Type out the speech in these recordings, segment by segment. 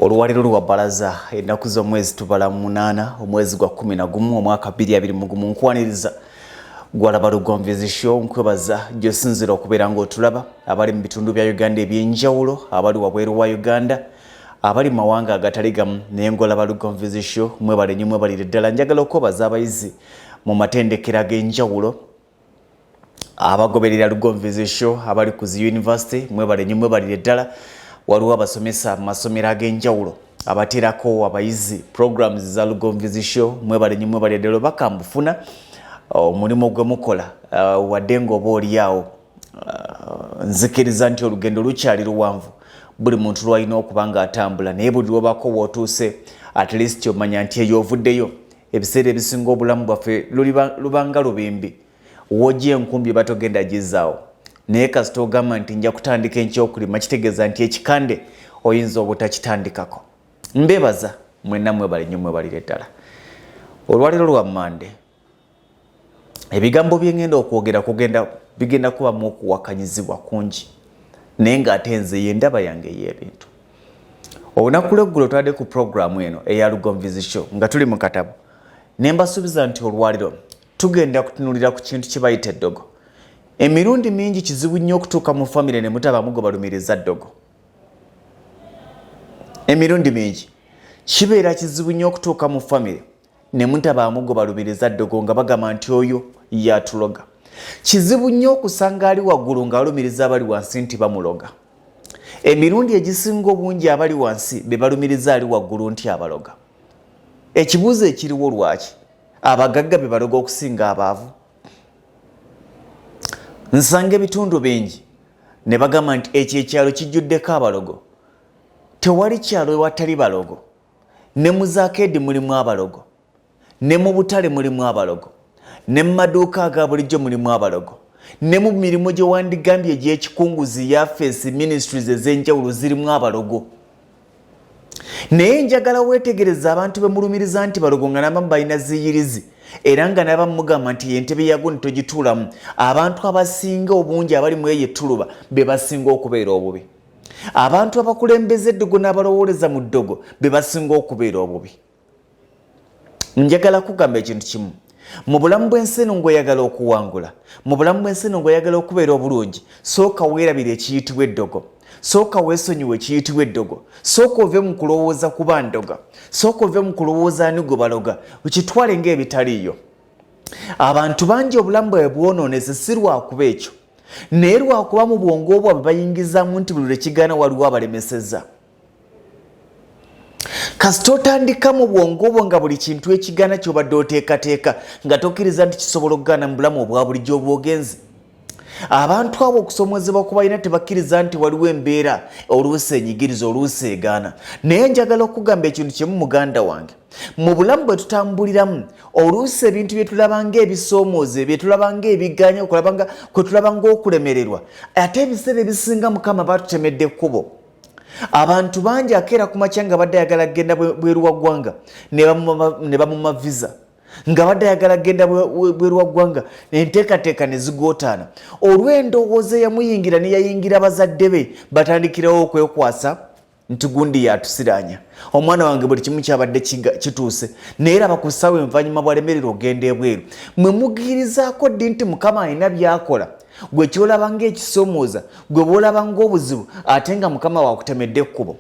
Oluwaliro lwa balaza ennaku z'omwezi tubala 8 omwezi gwa 11 omwaka 2021 nkwaniriza gwalaba Lugonvu show nkwebaza gyosinzira okubeera ng'otulaba abali mu bitundu bya Uganda ebyenjawulo abali wabweru wa Uganda abali mawanga agatali gamu naye ng'olaba Lugonvu show mwebale nnyo mwebalire ddala njagala okwebaza abayizi mu matendekero ag'enjawulo abagoberera Lugonvu show abali ku zi university mwebale nnyo mwebalire ddala waliwo abasomesa masomero ag'enjawulo abaterako abayizi programs za Lugonvu show mwebale nnyo mwebalire ddala bakambufuna omulimu gwe mukola wadde ng'oba oliawo nzikiriza nti olugendo lukyali luwanvu buli muntu lwalina okuba ng'atambula naye buli lwobako wootuuse at least omanya nti eyo ovuddeyo ebiseera ebisinga obulamu bwaffe lubanga lubimbi wojja enkumbi batogenda gizaawo naye kasita ogamba nti nja kutandika enkyokulima kitegeeza nti ekikande oyinza obutakitandikako mbebaza mwenna mwebale nnyo mwebalire ddala olwaliro lwa Mande ebigambo byengenda okwogera bigenda kubamu okuwakanyizibwa kungi naye ng'ate nze yendaba yange y'ebintu olunaku lw'eggulo twade ku programu eno eya Lugonvu show nga tuli mu katabo ne mbasuubiza nti olwaliro tugenda kutunuulira ku kintu kye bayita eddogo emirundi mingi kizibu nnyo okutuuka mu famire ne mutabamu gwe balumiriza ddogo emirundi mingi kibeera kizibu nnyo okutuuka mu famire ne mutabaamu gwe balumiriza ddogo nga bagamba nti oyo yatuloga kizibu nnyo okusanga ali waggulu ng'alumiriza abali wansi nti bamuloga emirundi egisinga obungi abali wansi be balumiriza ali waggulu nti abaloga ekibuuzo ekiriwo lwaki abagagga be baloga okusinga abaavu nsanga ebitundu bingi ne bagamba nti ekyo ekyalo kijjuddeko abalogo tewali kyalo ewatali balogo ne mu zaakedi mulimu abalogo ne mu butale mulimu abalogo ne mu maduuka aga bulijjo mulimu abalogo ne mu mirimu gye wandigambye egy'ekikunguzi ya Face Ministries ez'enjawulo zirimu abalogo naye njagala weetegereza abantu be mulumiriza nti balogo nga n'abamu balina ziyirizi era nga n'abamu mugamba nti entebe yago ntogituulamu abantu abasinga obungi abali mu eyo ettuluba be basinga okubeera obubi abantu abakulembeza eddogo n'abalowooleza mu ddogo be basinga okubeera obubi njagala kugamba ekintu kimu mu bulamu bw'ensi eno ng'oyagala okuwangula mu bulamu bw'ensi eno ng'oyagala okubeera obulungi sooka weerabira ekiyitibwa eddogo sooka weesonyiwa ekiyitibwa eddogo sooka ove mu kulowooza kuba ndoga sooka ove mu kulowooza ani gwe baloga ukitwale ng'ebitaliiyo abantu bangi obulamu bwabwe bwonoonese si lwakuba ekyo naye lwakuba mu bwongo bwabwe bayingizaamu nti buli lwe kigaana waliwo abalemeseza kasita otandika mu bwongo bwo nga buli kintu ekigaana ky'obadde oteekateeka nga tokkiriza nti kisobola okugaana mu bulamu obwa bulijjo obwogenzi abantu abo okusomozebwa ku balina tebakkiriza nti waliwo embeera oluusi enyigiriza oluusi egaana naye njagala okugamba ekintu kimu muganda wange mu bulamu bwe tutambuliramu oluusi ebintu bye tulaba ng'ebisoomooza bye tulaba ng'ebigaanya kwe tulaba ng'okulemererwa ate ebiseera ebisinga Mukama baatutemedde ekkubo abantu bangi akeera ku makya nga badde ayagala kgenda bweru wa ggwanga ne bamuma visa nga badde ayagala kgenda bweru wa ggwanga enteekateeka ne zigootaana olw'endowooza eyamuyingira ne yayingira bazadde be batandikirawo okwekwasa nti gundi yatusiraanya omwana wange buli kimu kyabadde kituuse naye raba ku ssaawa envannyuma bwalemerera ogenda ebweru mwe mugirizaako ddi nti Mukama alina by'akola gwe kyolaba ng'ekisoomooza gwe bw'olaba ng'obuzibu ate nga Mukama waakutemedde ekkubo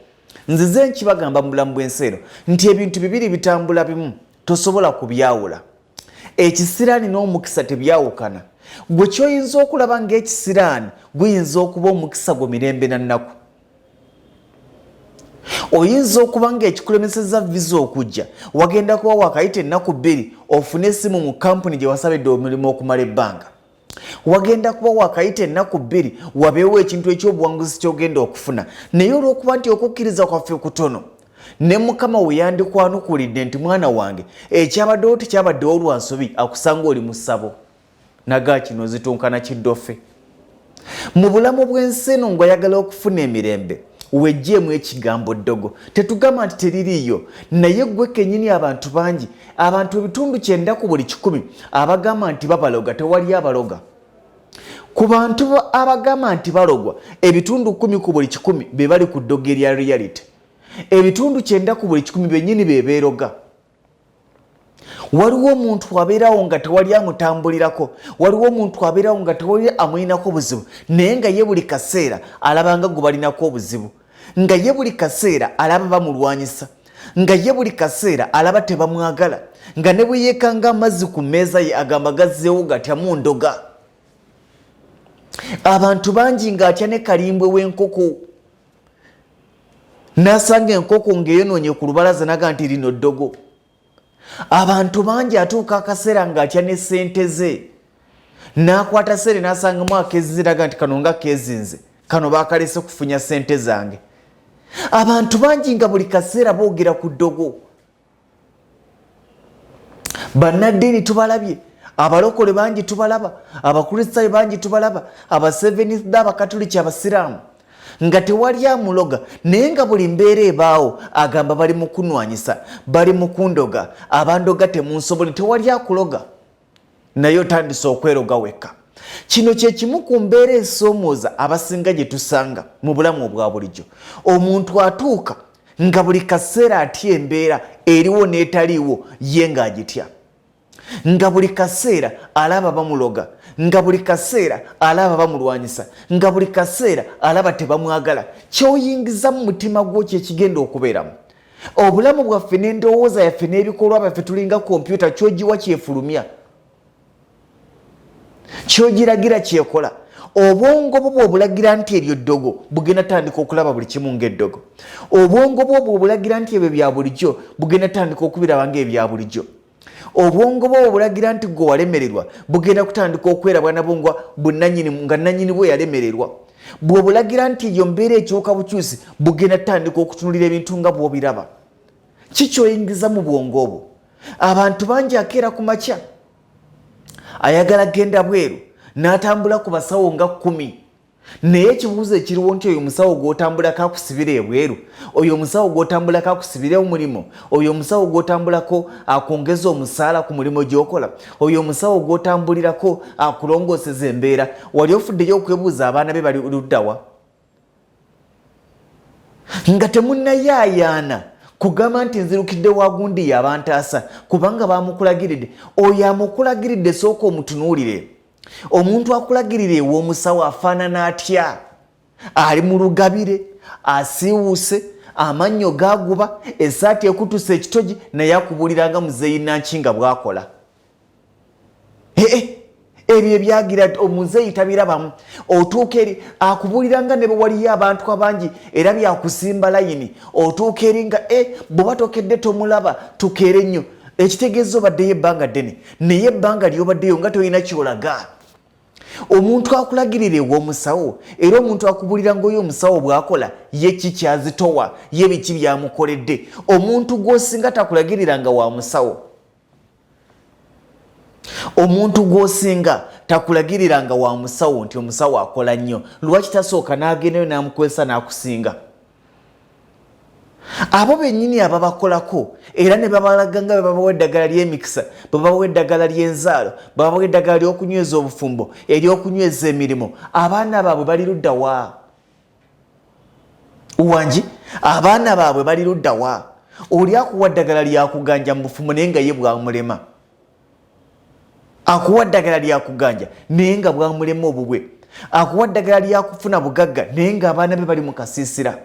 nzize nkibagamba mu bulamu bw'ensi eno nti ebintu bibiri bitambula bimu tosobola kubyawula ekisiraani n'omukisa tebyawukana gwe kyoyinza okulaba ng'ekisiraani guyinza okuba omukisa gwe mirembe na nnaku oyinza okuba ng'ekikulemeseza visa okujja wagenda kuba wakayita ennaku 2 ofune essimu mu kampuni gye wasabidde omulimu okumala ebbanga wagenda kuba wakayita ennaku 2 wabeewo ekintu ekyobuwanguzi kyogenda okufuna naye olw'okuba nti okukkiriza kwaffe kutono ne Mukama we yandikwanukulidde nti mwana wange ekyabaddewo tekyabaddewo lwa nsobi akusanga oli mu ssabo naga kino zitunkana kiddofe mu bulamu bw'ensi eno ng'oyagala okufuna emirembe wejjeemu ekigambo ddogo tetugamba nti teririiyo naye gwe kennyini abantu bangi abantu ebitundu 9 ku buli 100 abagamba nti babaloga tewali abaloga ku bantu abagamba nti balogwa ebitundu 10 ku buli 100 be bali ku ddogo erya reality ebitundu 9 ku buli 10 bennyini bebeeroga. Waliwo omuntu abeerawo nga tewali amutambulirako, waliwo omuntu abeerawo nga tewali amuyinako buzibu, naye nga ye buli kaseera alaba nga gwe balinako obuzibu, nga ye buli kaseera alaba bamulwanyisa, nga ye buli kaseera alaba tebamwagala, nga ne bwe yeekanga amazzi ku mmeeza ye agamba gazzeewo gatya mu ndoga. Abantu bangi ng'atya ne kalimbwe w'enkoko, n'asanga enkoko ng'eyonoonye ku lubalaza naga nti lino ddogo. Abantu bangi atuuka akaseera ng'atya ne ssente ze, n'akwata ssente n'asangamu akeezinze naga nti kano nga keezinze, kano baakalese kufunya ssente zange. Abantu bangi nga buli kaseera boogera ku ddogo. Bannaddiini tubalabye, abalokole bangi tubalaba, abakristaayo bangi tubalaba, Abaseventh Day, Abakatoliki, Abasiraamu, nga tewali amuloga, naye nga buli mbeera ebaawo agamba bali mu kunwanyisa, bali mu kundoga, abandoga temunsobole, tewali akuloga, naye otandise okweroga wekka. Kino kye kimu ku mbeera esoomooza abasinga gye tusanga mu bulamu obwa bulijjo. Omuntu atuuka nga buli kaseera atya embeera eriwo n'etaliiwo ye ng'agitya, nga buli kaseera alaba bamuloga, nga buli kaseera alaba bamulwanyisa, nga buli kaseera alaba tebamwagala. Kyoyingiza mu mutima gwo kye kigenda okubeeramu. Obulamu bwaffe n'endowooza yaffe n'ebikolwa byaffe tulinga kompyuta, kyogiwa kyefulumya, kyogiragira kyekola. Obwongo bwo bw'obulagira nti eryo ddogo bugenda tandika okulaba buli kimu ng'eddogo. Obwongo bwo bw'obulagira nti ebyo bya bulijjo bugenda tandika okubiraba ng'ebya bulijjo. Obwongo bwo bw'obulagira nti gwe walemererwa bugenda kutandika okwerabwa nabwo nga nannyini bwe yalemererwa. Bw'obulagira nti eyo mbeera ekyuka bukyusi bugenda tandika okutunulira ebintu nga bw'obiraba. Kikyoyingiza mu bwongo obwo. Abantu bangi akeera ku makya ayagala genda bweru n'atambula ku basawo nga 10, naye ekibuuzo ekiriwo nti oyo omusawo gw'otambulako akusibira ebweru, oyo omusawo gw'otambulako akusibira omulimo, oyo omusawo gw'otambulako akwongeza omusaala ku mulimu gy'okola, oyo omusawo gw'otambulirako akulongooseza embeera, wali ofuddeyo okwebuuza abaana be bali luddawa? Nga temunnayaayaana kugamba nti nzirukidde wagundi yabantaasa kubanga bamukulagiridde. Oyo amukulagiridde sooka omutunuulire. Omuntu akulagirira ew'omusawo afaanana atya? Ali mu lugabire, asiiwuuse, amannyo gaaguba, essaati ekutuse ekitogi, naye akubuuliranga muzeeyi Nankinga bw'akola. Ebyo ebyagira omuzeeyi tabirabamu. Otuuka eri akubuuliranga ne bwe waliyo abantu abangi era byakusimba layini. Otuuka eri nga bw'oba tokedde tomulaba tukeere nnyo. Ekitegeeza obaddeyo ebbanga ddene, naye ebbanga ly'obaddeyo nga tolina kyolaga. Omuntu akulagirira ew'omusawo era omuntu akubuulira ng'oyo omusawo bw'akola ye kikyazitowa, ye biki byamukoledde. Omuntu gw'osinga takulagiriranga wa musawo. Omuntu gw'osinga takulagiriranga wa musawo nti omusawo akola nnyo. Lwaki tasooka n'agendayo n'amukwesa n'akusinga? Abo bennyini ababakolako era ne babalaga nga babawa eddagala ly'emikisa, babawa eddagala ly'enzaalo, babawa eddagala ly'okunyweza obufumbo, ery'okunyweza emirimu, abaana baabwe bali ludda wa? Wangi, abaana baabwe bali ludda wa? Oli akuwa ddagala lyakuganja mu bufumbo naye nga ye bwamulema. Akuwa ddagala lyakuganja naye nga bwamulema obubwe. Akuwa ddagala lyakufuna bugagga naye nga abaana be bali mu kasiisira.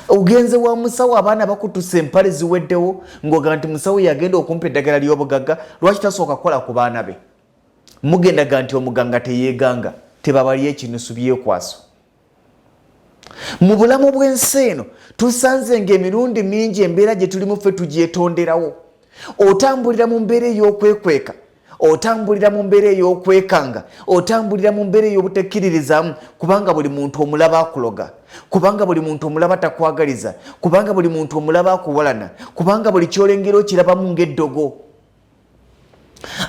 Ogenze wa musawo abaana bakutuse empale ziweddewo ng'ogamba nti musawo yagenda okumpa eddagala ly'obugagga, lwaki tasooka kukola ku baana be? Mugendaga nti omuganga teyeeganga, tebabali ekinusu byekwaso. Mu bulamu bw'ensi eno tusanze ng'emirundi mingi embeera gye tulimu ffe tugyetonderawo. Otambulira mu mbeera ey'okwekweka, otambulira mu mbeera ey'okwekanga, otambulira mu mbeera ey'obutekkiririzaamu kubanga buli muntu omulaba akuloga, kubanga buli muntu omulaba takwagaliza, kubanga buli muntu omulaba akuwalana, kubanga buli kyolengera okirabamu ng'eddogo.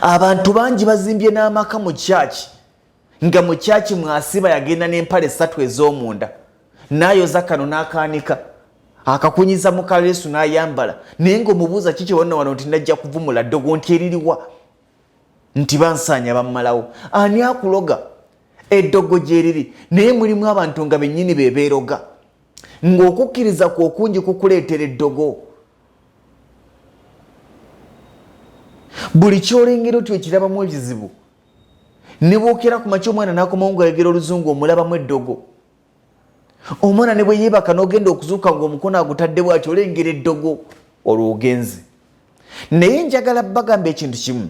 Abantu bangi bazimbye n'amaka mu kyaki, nga mu kyaki mwasiba yagenda n'empale 3 ez'omunda, n'ayoza kano n'akaanika, akakunyiza mu kaleesu n'ayambala, naye ng'omubuuza kiki wonna wano nti najja kuvumula ddogo nti eririwa? Nti bansaanya bammalawo. Ani akuloga? Eddogo gye liri, naye mulimu abantu nga bennyini beebeeroga, ng'okukkiriza kwokungi kukuleetera eddogo. Buli kyolengera otyo ekirabamu ebizibu ne bwokera ku makya omwana n'akomawo ng'ayogera oluzungu omulabamu eddogo. Omwana ne bwe yeebaka n'ogenda okuzuuka ng'omukono agutadde bw'atyo olengera eddogo olwo ogenze. Naye njagala bagamba ekintu kimu,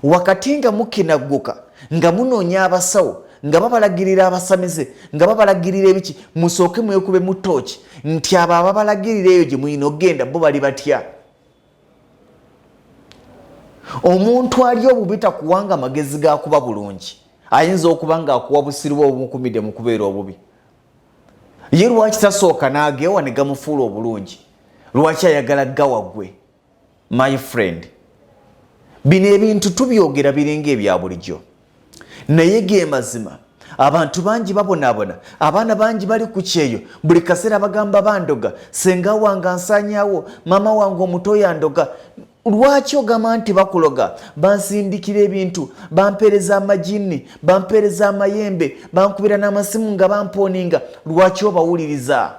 wakati nga mukinagguka nga munoonya abasawo nga babalagirira abasamize nga babalagirira ebiki, musooke mwekube mu tooki nti abo ababalagirira eyo gye muyina okgenda bo bali batya. Omuntu ali obubi takuwanga amagezi gakuba bulungi, ayinza okuba ng'akuwa busiru bwe obumukumidde mu kubeera obubi. Ye lwaki tasooka n'ageewa ne gamufuula obulungi? Lwaki ayagala gawa ggwe? My friend, bino ebintu tubyogera biringa ebya bulijjo, naye ge mazima. Abantu bangi babonaabona, abaana bangi bali ku kyeyo, buli kaseera bagamba bandoga, senga wange ansaanyaawo, mama wange omuto yandoga. Lwaki ogamba nti bakuloga? Bansindikira ebintu, bampeereza amajini, bampeereza amayembe, bankubira n'amasimu nga bampooninga. Lwaki obawuliriza?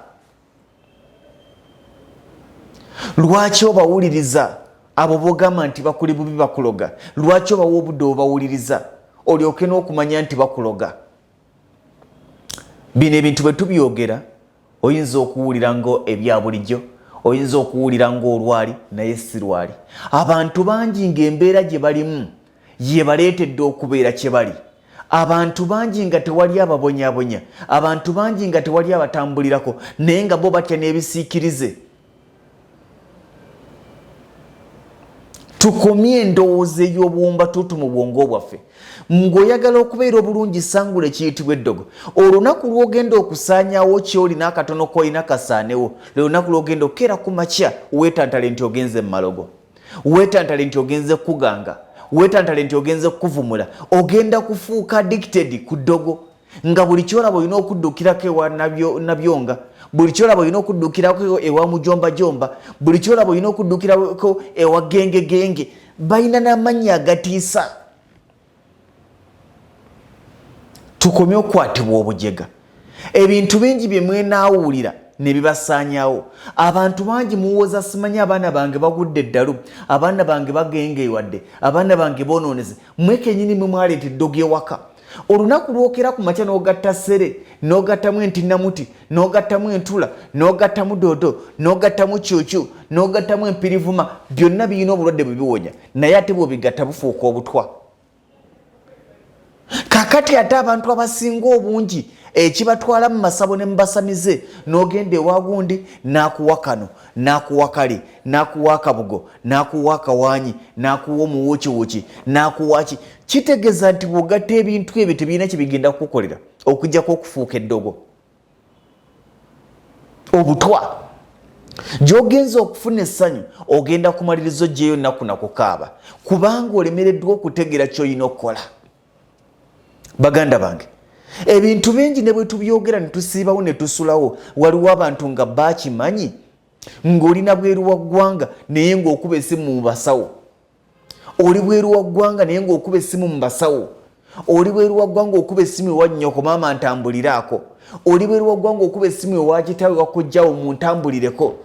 Lwaki obawuliriza abo bogamba nti bakuli bubi bakuloga? Lwaki obawa obudde obawuliriza olyoke n'okumanya nti bakuloga? Bino ebintu bwe tubyogera oyinza okuwulira ngo ebya bulijjo, oyinza okuwulira ng'olwali, naye si lwali. Abantu bangi ng'embeera gye balimu ye baleetedde okubeera kye bali. Abantu bangi nga tewali ababonyabonya, abantu bangi nga tewali abatambulirako, naye nga bo batya n'ebisiikirize. Tukomye endowooza ey'obuwumba tutu mu bwongo bwaffe. Ng'oyagala okubeera obulungi sangula ekiyitibwa eddogo. Olunaku lw'ogenda okusaanyaawo ky'oli n'akatono k'olina kasaanewo, lunaku lw'ogenda okkeera ku makya weetantale nti ogenze mu malogo, weetantale nti ogenze kuganga, weetantale nti ogenze kuvumula. Ogenda kufuuka addicted ku ddogo, nga buli kyolaba olina okuddukirako ewa nabyonga, buli kyolaba olina okuddukirako ewa mujombajomba, buli kyolaba olina okuddukirako ewa genge. Balina n'amannya agatiisa. Tukomye okukwatibwa obujega. Ebintu bingi bye mwenaawulira ne bibasaanyaawo. Abantu bangi muwooza simanyi abaana bange bagudde eddalu, abaana bange bagengeewadde, abaana bange boonooneze. Mwe kennyini mwe mwaleeta eddogo ewaka. Olunaku lwokera ku makya n'ogatta ssere, n'ogattamu entinnamuti, n'ogattamu entula, n'ogattamu doodo, n'ogattamu kyukyu, n'ogattamu empirivuma, byonna birina obulwadde bwe biwonya, naye ate bw'obigatta bufuuka obutwa. Kakati ate abantu abasinga obungi ekibatwala mu masabo ne mu basamize, n'ogenda ewa gundi n'akuwa kano, n'akuwa kali, n'akuwa akabugo, n'akuwa akawaanyi, n'akuwa omuwuukiwuuki, n'akuwa ki. Kitegeeza nti bw'ogatta ebintu ebyo tebirina kye bigenda kukukolera okuggyako okufuuka eddogo. Obutwa gy'ogenza okufuna essanyu ogenda kumaliriza oggyeyo nnaku nakukaaba, kubanga olemereddwa okutegeera ky'olina okukola. Baganda bange, ebintu bingi ne bwe tubyogera ne tusiibawo ne tusulawo, waliwo abantu nga bakimanyi ng'olina bweru wa ggwanga naye ng'okuba essimu mu basawo. Oli bweru wa ggwanga naye ng'okuba essimu mu basawo. Oli bweru wa ggwanga okuba essimu ewa nnyoko maama ntambuliraako. Oli bweru wa ggwanga okuba essimu ewa kitaawe wakujjawo muntambulireko.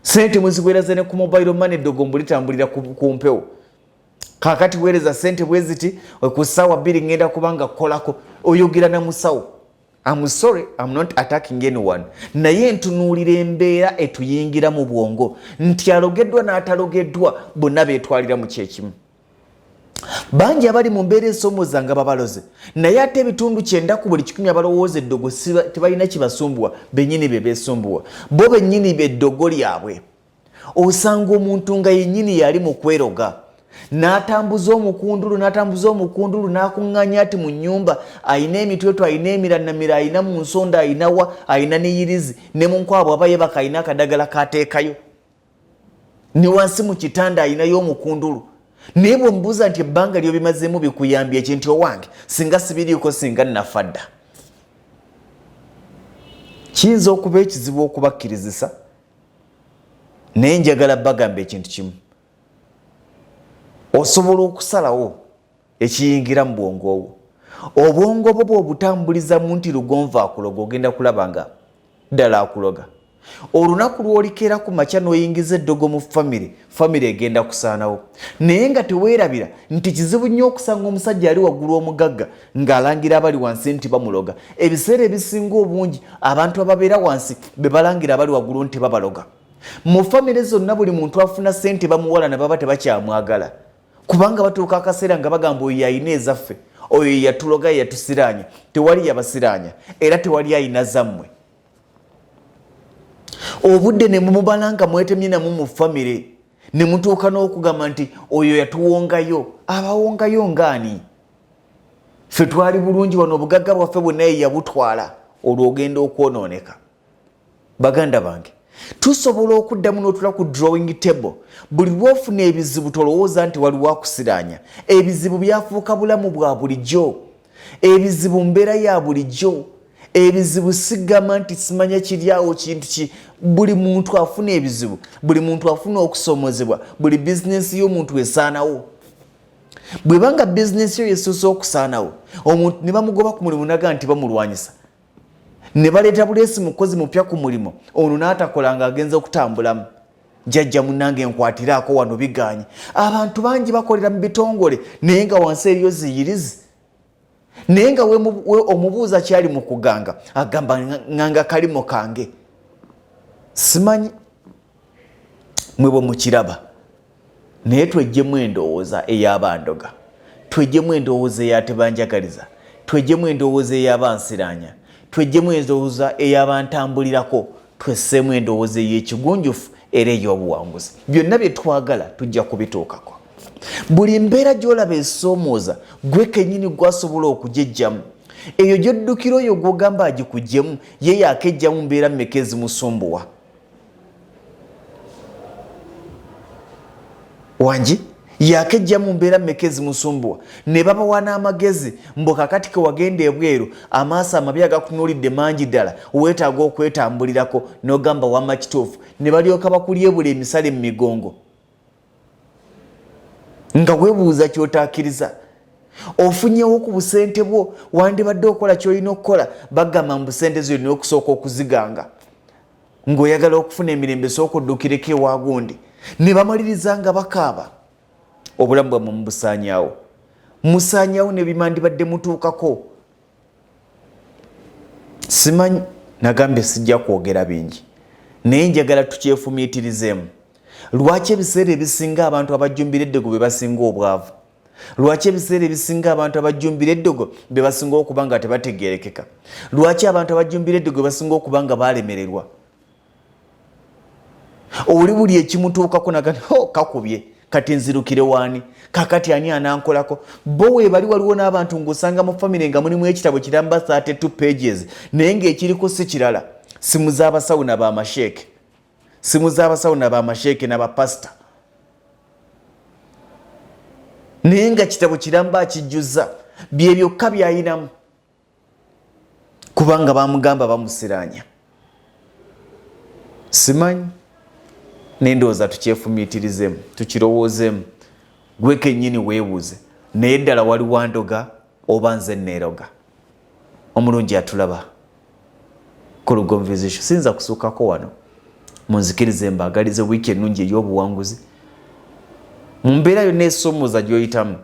Sente muzigweraze ne ku mobile money eddogo mbulitambulira ku mpewo. Kakati weereza sente bwe ziti ku ssaawa 2 ngenda kubanga kolako oyogera na musawo. I'm sorry, I'm not attacking anyone. Naye ntunuulira embeera etuyingira mu bwongo nti alogeddwa n'atalogeddwa bonna beetwalira mu kyekimu. Bangi abali mu mbeera esomooza nga babaloze, naye ate ebitundu 9 ku buli 10 abalowooza eddogo tebalina kibasumbuwa, bennyini be beesumbuwa. Bo bennyini beddogo lyabwe. Osanga omuntu nga yennyini yali mu kweroga. N'atambuza omukundulu n'akuŋŋaanya ati mu nnyumba ayina emitweto, ayina emiranamira, ayina mu nsonda, ayina wa, ayina n'eyirizi, ne mu nkwabo aba yebaka ayina akadagala kateekayo, ne wansi mu kitanda ayinayo omukundulu. Naye bw'omubuuza nti ebbanga lyo bimazeemu bikuyambye ki, nti owange singa sibiriiko singa nnafa dda. Kiyinza okuba ekizibu okubakkirizisa, naye njagala bagamba ekintu kimu. Osobola okusalawo ekiyingira mu bwongo obwo. Obwongo bwo bw'obutambuliza mu nti Lugonvu akuloga ogenda kulaba nga ddala akuloga. Olunaku lw'olikeera ku makya n'oyingiza eddogo mu famire egenda kusaanawo. Naye nga teweerabira nti kizibu nnyo okusanga omusajja ali waggulu omugagga ng'alangira abali wansi nti bamuloga. Ebiseera ebisinga obungi abantu ababeera wansi be balangira abali waggulu nti babaloga. Mu famire zonna buli muntu afuna ssente bamuwala ne baba tebakyamwagala. Kubanga batuuka akaseera nga bagamba oyo yayina ezaffe, oyo yatuloga yatusiraanya. Tewali yabasiraanya era tewali ayina zammwe. Obudde ne mumubalanga mwetemye namu mu famire ne mutuuka n'okugamba nti oyo yatuwongayo. Abawongayo ngaani? Ffe twali bulungi wano obugagga bwaffe bwonna ye yabutwala olwo ogenda okwonooneka. Baganda bange, tusobola okuddamu n'otula ku drawing table. Buli lw'ofuna ebizibu tolowooza nti waliwo akusiraanya. Ebizibu byafuuka bulamu bwa bulijjo. Ebizibu mbeera ya bulijjo. Ebizibu sigamba nti simanya kiryawo kintu ki. Buli muntu afuna ebizibu, buli muntu afuna okusomozebwa, buli bizinesi y'omuntu esaanawo. Bwebanga bizinesi yo yesuusa okusaanawo, omuntu ne bamugoba ku mulimu naga nti bamulwanyisa, ne baleeta buleesi mukozi mupya ku mulimu, ono n'atakola ng'agenza okutambulamu. Jjajja munnange enkwatiraako wano biganye. Abantu bangi bakolera mu bitongole naye nga wansi eriyo ziyirizi. Naye nga we omubuuza kyali mu kuganga agamba nganga kalimo kange. Simanyi mwe bwe mukiraba, naye twejjemu endowooza ey'abandoga, twejjemu endowooza ey'atebanjagaliza, twejjemu endowooza ey'abansiraanya, twejjemu endowooza ey'abantambulirako, twesseemu endowooza ey'ekigunjufu era ey'obuwanguzi. Byonna bye twagala tujja kubituukako. Buli mbeera gy'olaba esoomooza gwe kennyini gwasobola okugejjamu. Eyo gy'oddukira oyo gw'ogamba agikugjemu ye yaakejjamu mbeera mmeka ezimusumbuwa. Wangi yaakejjamu mbeera mmeka ezimusumbuwa ne babawa n'amagezi mbu kakati ke wagenda ebweru amaaso amabi agakunuulidde mangi ddala weetaaga okwetambulirako n'ogamba wamma kituufu ne balyoka bakulyebula emisale mu migongo nga weebuuza ky'otaakiriza. Ofunyewo ku busente bwo wandibadde okola ky'olina okukola bagamba mu busente zo olina okusooka okuziganga ng'oyagala okufuna emirembe sooka oddukireko ewa gundi. Ne bamaliriza nga bakaaba. Obulamu bwammwe mubusaanyaawo. Musaanyaawo ne bimandibadde mutuukako. Simanyi nagambye sijja kwogera bingi naye njagala tukyefumiitirizeemu. Lwaki ebiseera ebisinga abantu abajjumbira eddogo be basinga obwavu? Lwaki ebiseera ebisinga abantu abajjumbira eddogo be basinga okuba nga tebategeerekeka? Lwaki abantu abajjumbira eddogo be basinga okuba nga baalemererwa? Oli buli ekimutuukako nagani kakubye kati nzirukire waani kakati ani anankolako. Bo weebali waliwo n'abantu ng'osanga mu famire nga mulimu ekitabo kiramba 32 pages naye ng'ekiriko si kirala. Simu z'abasawo n'ab'amasheeke, simu z'abasawo n'ab'amasheeke n'abapasita, naye nga kitabo kiramba akijjuza bye byokka by'ayinamu kubanga bamugamba bamusiraanya. Simanyi n'endowooza tukyefumiitirizemu tukirowoozeemu. Gwe kennyini weebuuze naye ddala wali wandoga oba nze neeroga? Omulungi atulaba ku Lugonvu sinza kusuukako wano munzikirize mbaagalize wiiki ennungi ey'obuwanguzi. Mu mbeera yonna esoomooza gy'oyitamu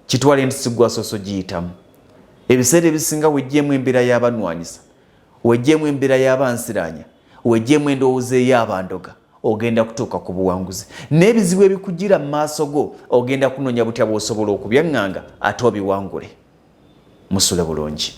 kitwale nti sigwasoso giyitamu. Ebiseera ebisinga wejjeemu embeera y'abanwanyisa, wejjeemu embeera y'abansiraanya, wejjeemu endowooza ey'abandoga, ogenda kutuuka ku buwanguzi. N'ebizibu ebikugira mu maaso go ogenda kunoonya butya bw'osobola okubyaŋŋanga ate obiwangule. Musule bulungi.